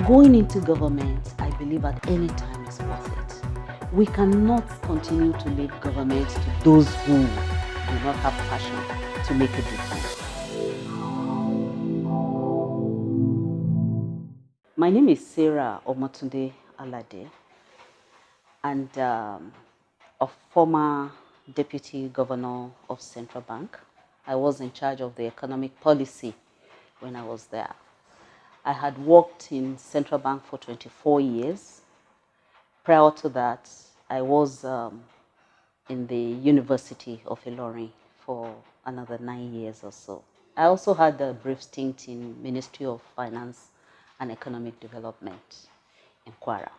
Going into government, I believe at any time is worth it. We cannot continue to leave government to those who do not have passion to make a difference. My name is Sarah Alade, and a former deputy governor of Central Bank. I was in charge of the economic policy when I was there. I had worked in Central Bank for 24 years. Prior to that, I was in the University of Ilorin for another 9 years or so. I also had a brief stint in Ministry of Finance and Economic Development in Kwara.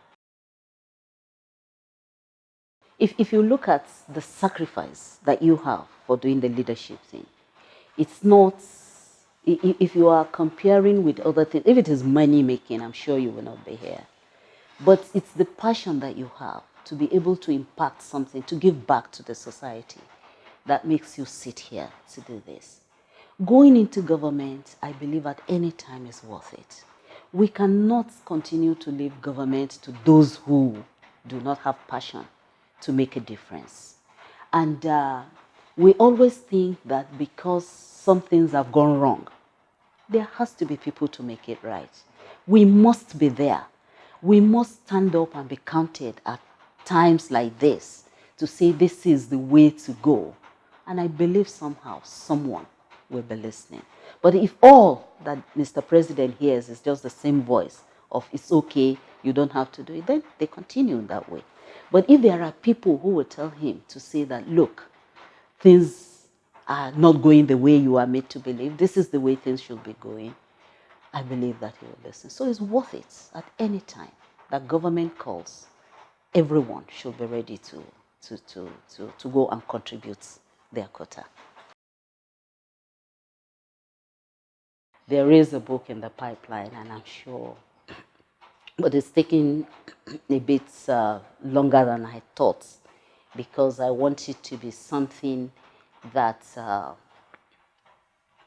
If you look at the sacrifice that you have for doing the leadership thing, it's not, if you are comparing with other things, if it is money making, I'm sure you will not be here. But it's the passion that you have to be able to impact something, to give back to the society, that makes you sit here to do this. Going into government, I believe at any time is worth it. We cannot continue to leave government to those who do not have passion to make a difference. And we always think that because some things have gone wrong, there has to be people to make it right. We must be there. We must stand up and be counted at times like this to say this is the way to go. And I believe somehow someone will be listening. But if all that Mr. President hears is just the same voice of it's okay, you don't have to do it, then they continue in that way. But if there are people who will tell him to say that, look, things are not going the way you are made to believe, this is the way things should be going, I believe that he will listen. So it's worth it at any time that government calls. Everyone should be ready to go and contribute their quota. There is a book in the pipeline, and I'm sure, but it's taking a bit longer than I thought, because I want it to be something that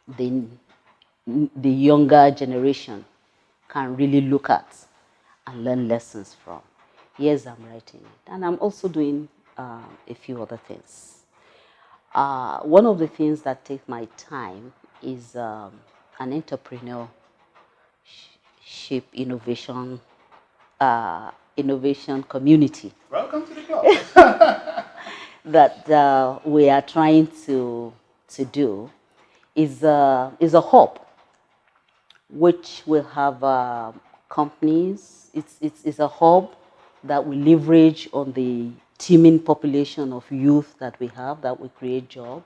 the younger generation can really look at and learn lessons from. Yes, I'm writing it, and I'm also doing a few other things. One of the things that takes my time is an entrepreneurship innovation community. Welcome to the club. That we are trying to do is a hub which will have companies. It's a hub that will leverage on the teeming population of youth that we have, that will create jobs.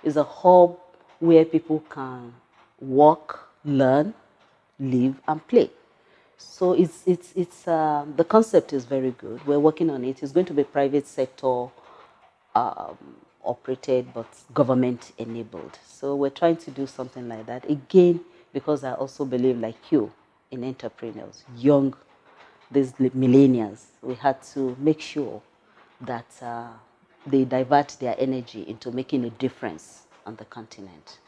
It's a hub where people can work, learn, live, and play. So the concept is very good. We're working on it. It's going to be private sector operated, but government enabled. So we're trying to do something like that. Again, because I also believe, like you, in entrepreneurs, these millennials, we had to make sure that they divert their energy into making a difference on the continent.